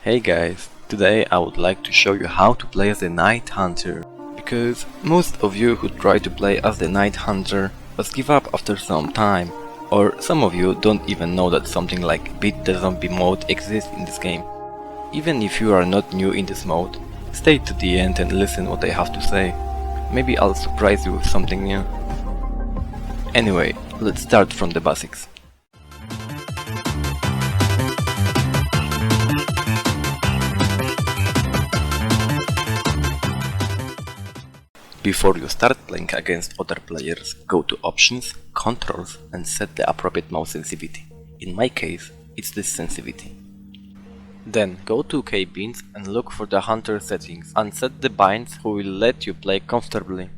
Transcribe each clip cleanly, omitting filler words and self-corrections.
Hey guys, today I would like to show you how to play as the Night Hunter, because most of you who try to play as the Night Hunter must give up after some time, or some of you don't even know that something like Beat the Zombie mode exists in this game. Even if you are not new in this mode, stay to the end and listen what I have to say. Maybe I'll surprise you with something new. Anyway, let's start from the basics. Before you start playing against other players, go to Options, Controls and set the appropriate mouse sensitivity. In my case, it's this sensitivity. Then go to K-Beans and look for the Hunter settings and set the binds who will let you play comfortably.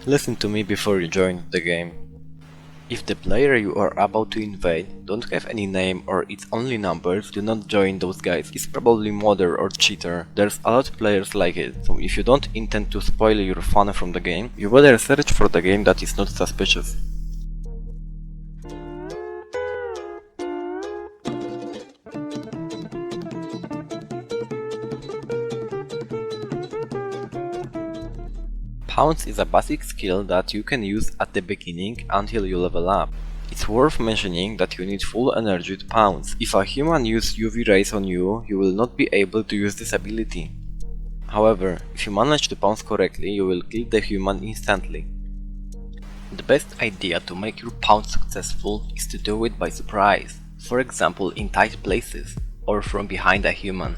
Listen to me before you join the game. If the player you are about to invade don't have any name or it's only numbers, do not join those guys. It's probably modder or cheater. There's a lot of players like it, so if you don't intend to spoil your fun from the game, you better search for the game that is not suspicious. Pounce is a basic skill that you can use at the beginning until you level up. It's worth mentioning that you need full energy to pounce. If a human uses UV rays on you, you will not be able to use this ability. However, if you manage to pounce correctly, you will kill the human instantly. The best idea to make your pounce successful is to do it by surprise, for example in tight places, or from behind a human.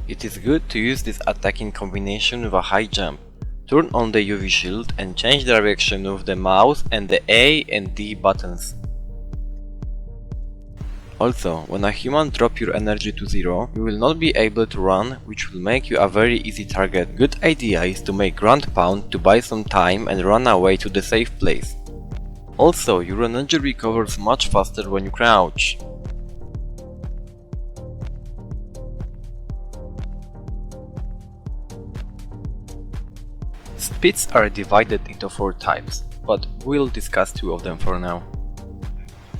It is good to use this attack in combination with a high jump. Turn on the UV shield and change direction with the mouse and the A and D buttons. Also, when a human drops your energy to 0, you will not be able to run, which will make you a very easy target. Good idea is to make ground pound to buy some time and run away to the safe place. Also, your energy recovers much faster when you crouch. Speeds are divided into 4 types, but we'll discuss 2 of them for now.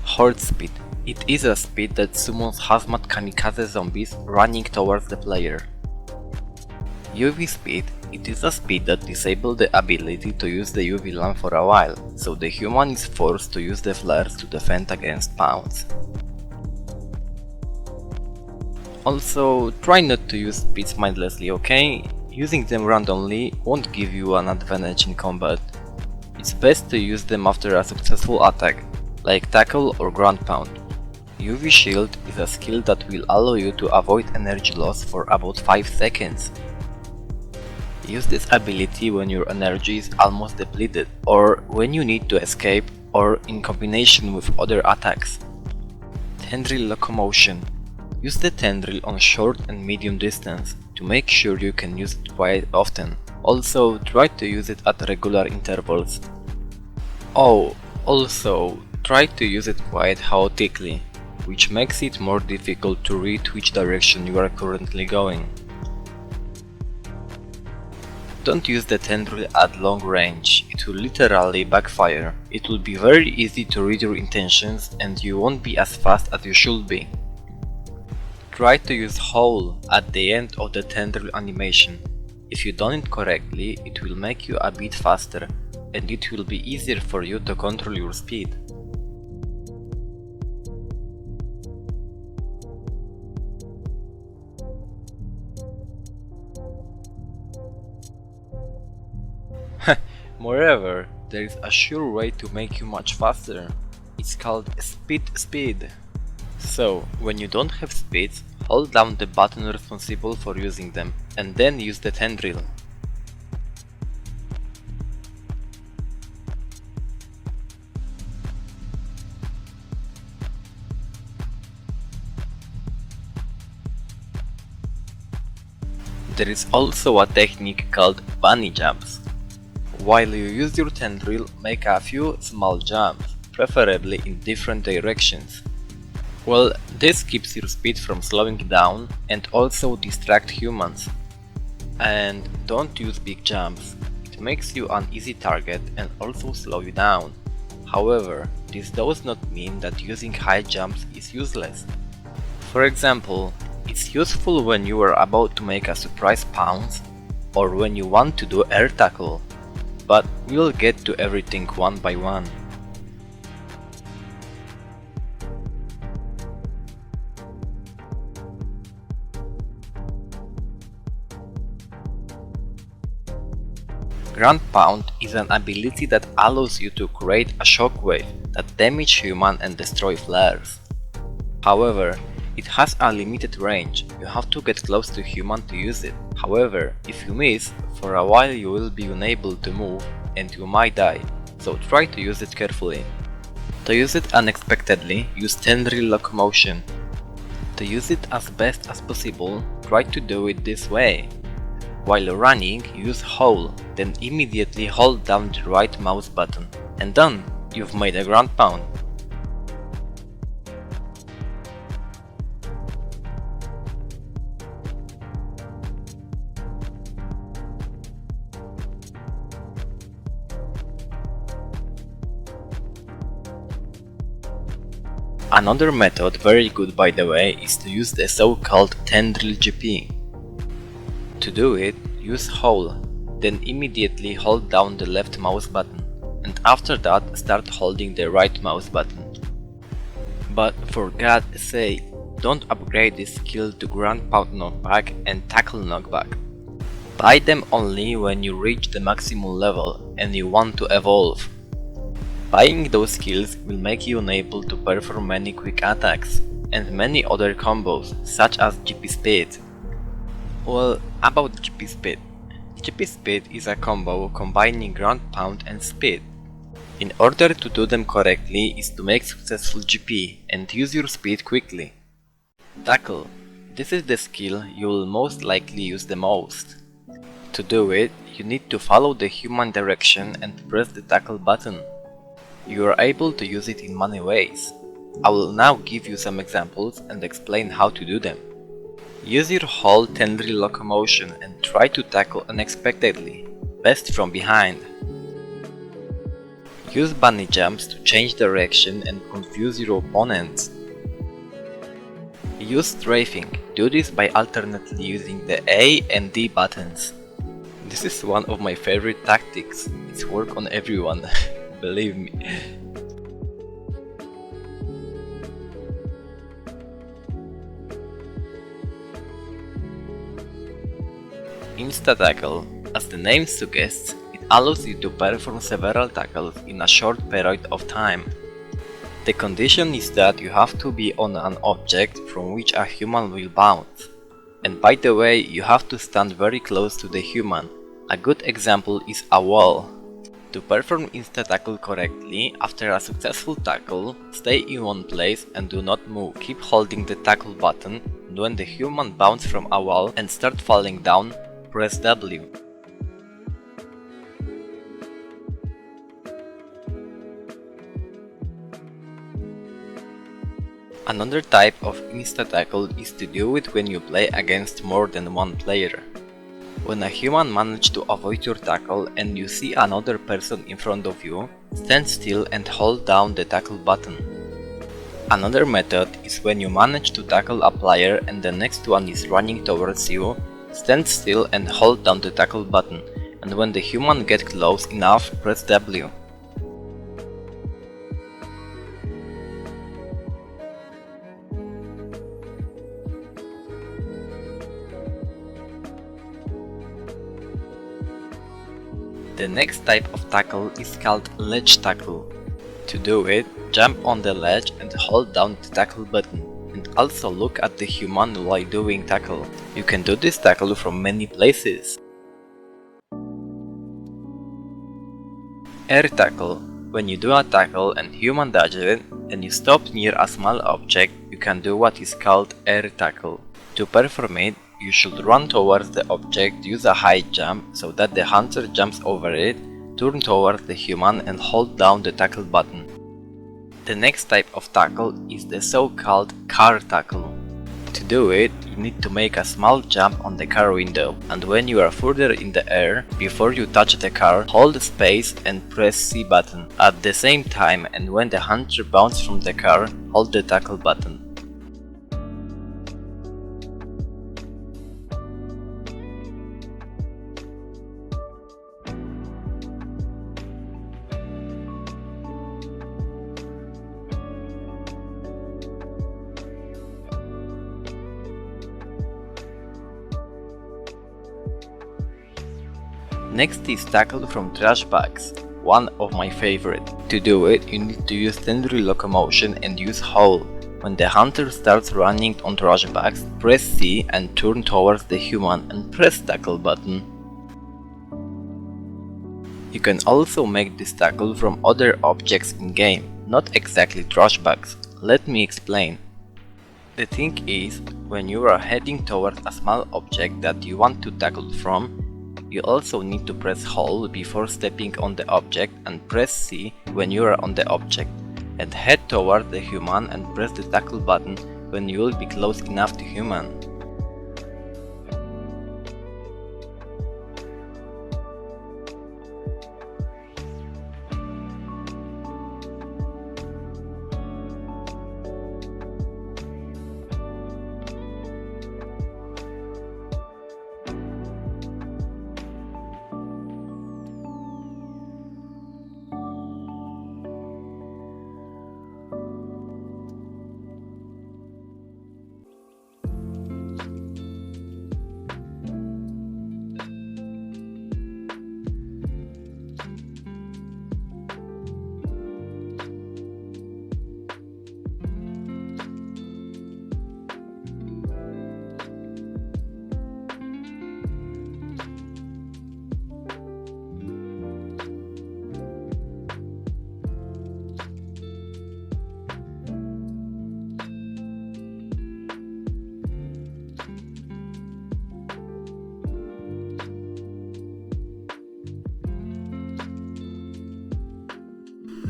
Horde speed. It is a speed that summons hazmat kamikaze zombies running towards the player. UV speed. It is a speed that disables the ability to use the UV lamp for a while, so the human is forced to use the flares to defend against Pounce. Also, try not to use speeds mindlessly, okay? Using them randomly won't give you an advantage in combat. It's best to use them after a successful attack, like tackle or ground pound. UV shield is a skill that will allow you to avoid energy loss for about 5 seconds. Use this ability when your energy is almost depleted, or when you need to escape, or in combination with other attacks. Tendril locomotion. Use the tendril on short and medium distance to make sure you can use it quite often. Also, try to use it at regular intervals. Also, try to use it quite chaotically, which makes it more difficult to read which direction you are currently going. Don't use the tendril at long range, it will literally backfire. It will be very easy to read your intentions and you won't be as fast as you should be. Try to use Howl at the end of the tendril animation. If you done it correctly, it will make you a bit faster, and it will be easier for you to control your speed. Moreover, there is a sure way to make you much faster. It's called speed. So, when you don't have speeds, hold down the button responsible for using them, and then use the tendril. There is also a technique called bunny jumps. While you use your tendril, make a few small jumps, preferably in different directions. Well, this keeps your speed from slowing down and also distract humans. And don't use big jumps, it makes you an easy target and also slow you down. However, this does not mean that using high jumps is useless. For example, it's useful when you are about to make a surprise pounce or when you want to do air tackle, but we'll get to everything one by one. Ground Pound is an ability that allows you to create a shockwave that damage human and destroy flares. However, it has a limited range, you have to get close to human to use it. However, if you miss, for a while you will be unable to move and you might die, so try to use it carefully. To use it unexpectedly, use tendril locomotion. To use it as best as possible, try to do it this way. While running, use hold, then immediately hold down the right mouse button. And done! You've made a ground pound. Another method, very good by the way, is to use the so-called tendril GP. To do it, use hold, then immediately hold down the left mouse button, and after that start holding the right mouse button. But for God's sake, don't upgrade this skill to ground pound knockback and tackle knockback. Buy them only when you reach the maximum level and you want to evolve. Buying those skills will make you unable to perform many quick attacks and many other combos such as GP Speed. Well, about GP Speed. GP Speed is a combo combining ground pound and speed. In order to do them correctly is to make successful GP and use your speed quickly. Tackle. This is the skill you will most likely use the most. To do it, you need to follow the human direction and press the tackle button. You are able to use it in many ways. I will now give you some examples and explain how to do them. Use your whole tendril locomotion and try to tackle unexpectedly, best from behind. Use bunny jumps to change direction and confuse your opponents. Use strafing, do this by alternately using the A and D buttons. This is one of my favorite tactics, it's work on everyone. Believe me. Insta tackle. As the name suggests, it allows you to perform several tackles in a short period of time. The condition is that you have to be on an object from which a human will bounce. And by the way, you have to stand very close to the human. A good example is a wall. To perform insta tackle correctly, after a successful tackle, stay in one place and do not move. Keep holding the tackle button, and when the human bounces from a wall and start falling down, press W. Another type of insta tackle is to do it when you play against more than one player. When a human manages to avoid your tackle and you see another person in front of you, stand still and hold down the tackle button. Another method is when you manage to tackle a player and the next one is running towards you, stand still and hold down the tackle button, and when the human gets close enough, press W. The next type of tackle is called ledge tackle. To do it, jump on the ledge and hold down the tackle button, and also look at the human while doing tackle. You can do this tackle from many places. Air tackle. When you do a tackle and human dodges it, and you stop near a small object, you can do what is called air tackle. To perform it, you should run towards the object, use a high jump so that the hunter jumps over it, turn towards the human and hold down the tackle button. The next type of tackle is the so-called car tackle. To do it, you need to make a small jump on the car window, and when you are further in the air, before you touch the car, hold space and press C button at the same time, and when the hunter bounces from the car, hold the tackle button. Next is tackle from trash bags, one of my favorite. To do it, you need to use tendril locomotion and use hold. When the hunter starts running on trash bags, press C and turn towards the human and press tackle button. You can also make this tackle from other objects in game, not exactly trash bags. Let me explain. The thing is, when you are heading towards a small object that you want to tackle from, you also need to press hold before stepping on the object and press C when you are on the object, and head toward the human and press the tackle button when you will be close enough to human.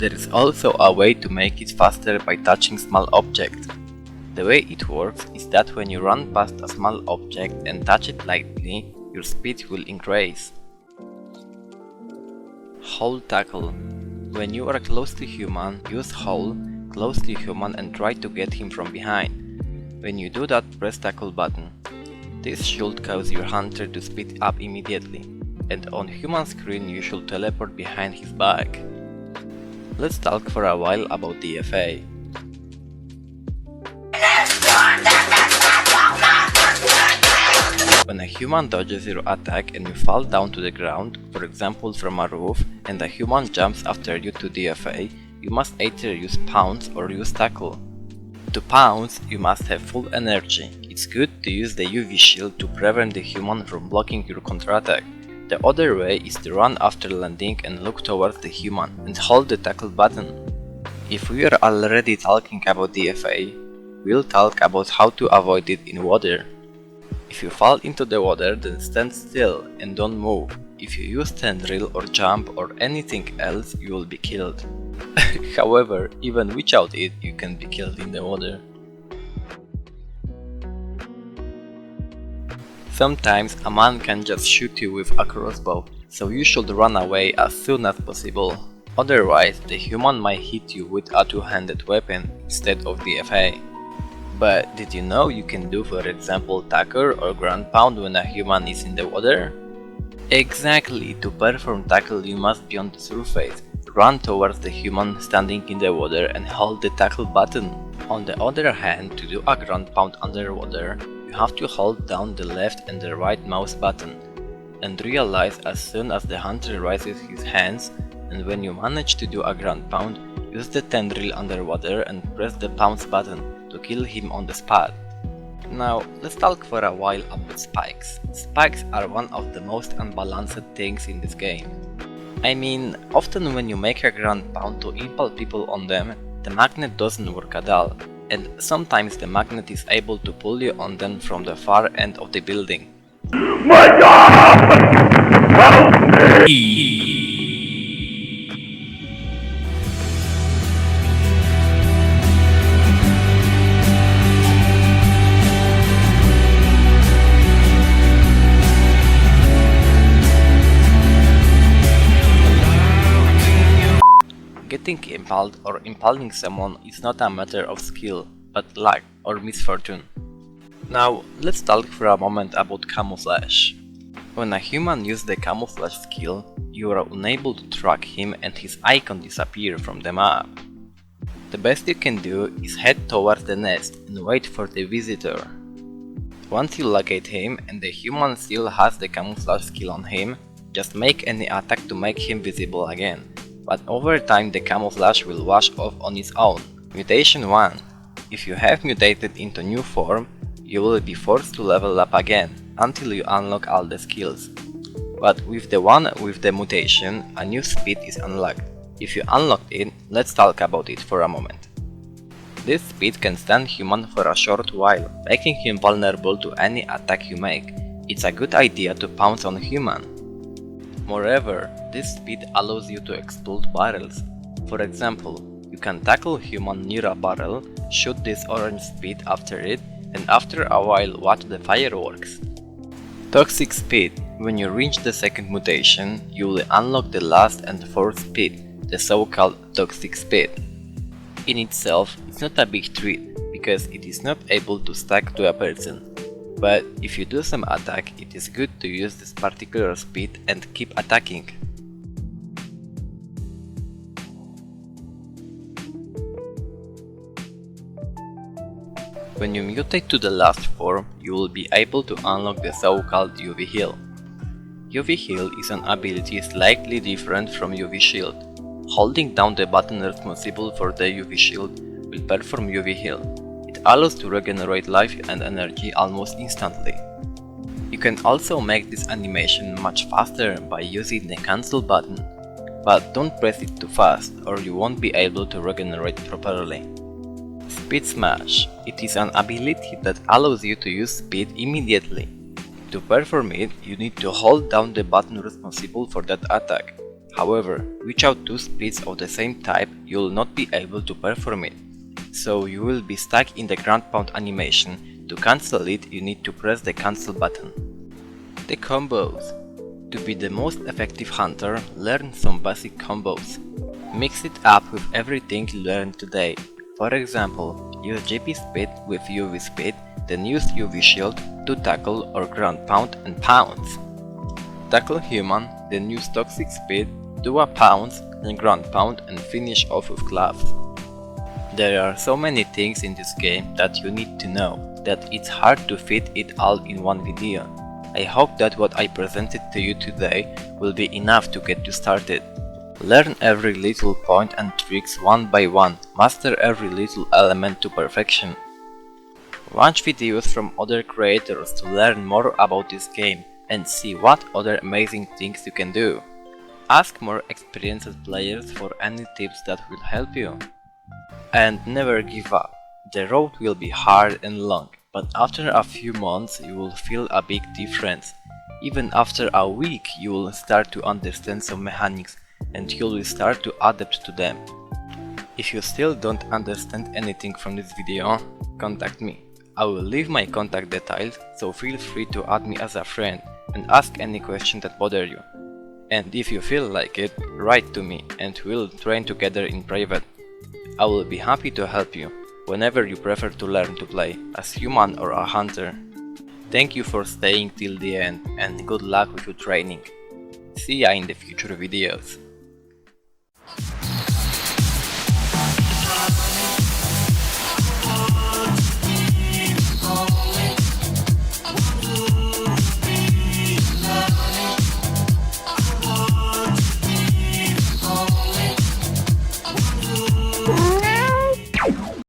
There is also a way to make it faster by touching small objects. The way it works is that when you run past a small object and touch it lightly, your speed will increase. Hold tackle. When you are close to human, use hold, close to human and try to get him from behind. When you do that, press tackle button. This should cause your hunter to speed up immediately, and on human screen you should teleport behind his back. Let's talk for a while about DFA. When a human dodges your attack and you fall down to the ground, for example from a roof, and a human jumps after you to DFA, you must either use Pounce or use tackle. To pounce, you must have full energy. It's good to use the UV shield to prevent the human from blocking your counterattack. The other way is to run after landing and look towards the human and hold the tackle button. If we are already talking about DFA, we'll talk about how to avoid it in water. If you fall into the water, then stand still and don't move. If you use tendril or jump or anything else, you will be killed. However, even without it, you can be killed in the water. Sometimes a man can just shoot you with a crossbow, so you should run away as soon as possible. Otherwise, the human might hit you with a two-handed weapon instead of DFA. But did you know you can do, for example, tackle or ground pound when a human is in the water? Exactly, to perform tackle you must be on the surface. Run towards the human standing in the water and hold the tackle button. On the other hand, to do a ground pound underwater, you have to hold down the left and the right mouse button, and realize as soon as the hunter raises his hands, and when you manage to do a ground pound, use the tendril underwater and press the Pounce button to kill him on the spot. Now, let's talk for a while about spikes. Spikes are one of the most unbalanced things in this game. I mean, often when you make a ground pound to impale people on them, the magnet doesn't work at all, and sometimes the magnet is able to pull you on them from the far end of the building. My God! Help me! impaled or impaling someone is not a matter of skill, but luck or misfortune. Now, let's talk for a moment about camouflage. When a human uses the camouflage skill, you are unable to track him and his icon disappear from the map. The best you can do is head towards the nest and wait for the visitor. Once you locate him and the human still has the camouflage skill on him, just make any attack to make him visible again, but over time the camouflage will wash off on its own. Mutation 1. If you have mutated into new form, you will be forced to level up again until you unlock all the skills. But with the one with the mutation, a new speed is unlocked. If you unlocked it, let's talk about it for a moment. This speed can stun human for a short while, making him vulnerable to any attack you make. It's a good idea to pounce on human. Moreover, this speed allows you to explode barrels. For example, you can tackle human near a barrel, shoot this orange speed after it, and after a while watch the fireworks. Toxic speed. When you reach the second mutation, you will unlock the last and fourth speed, the so-called toxic speed. In itself, it's not a big treat, because it is not able to stack to a person. But if you do some attack, it is good to use this particular speed and keep attacking. When you mutate to the last form, you will be able to unlock the so-called UV heal. UV heal is an ability slightly different from UV shield. Holding down the button responsible for the UV shield will perform UV heal. It allows to regenerate life and energy almost instantly. You can also make this animation much faster by using the cancel button, but don't press it too fast or you won't be able to regenerate properly. Speed Smash. It is an ability that allows you to use speed immediately. To perform it, you need to hold down the button responsible for that attack. However, without two speeds of the same type, you will not be able to perform it. So you will be stuck in the ground pound animation. To cancel it, you need to press the cancel button. The combos. To be the most effective hunter, learn some basic combos. Mix it up with everything you learned today. For example, use GP speed with UV speed, then use UV shield to tackle or ground pound and pounce. Tackle human, then use toxic speed, do a pounce, then ground pound and finish off with gloves. There are so many things in this game that you need to know that it's hard to fit it all in one video. I hope that what I presented to you today will be enough to get you started. Learn every little point and tricks one by one, master every little element to perfection. Watch videos from other creators to learn more about this game and see what other amazing things you can do. Ask more experienced players for any tips that will help you. And never give up. The road will be hard and long, but after a few months you will feel a big difference. Even after a week you will start to understand some mechanics and you will start to adapt to them. If you still don't understand anything from this video, contact me. I will leave my contact details, so feel free to add me as a friend and ask any question that bother you. And if you feel like it, write to me and we'll train together in private. I will be happy to help you whenever you prefer to learn to play as human or a hunter. Thank you for staying till the end and good luck with your training. See ya in the future videos.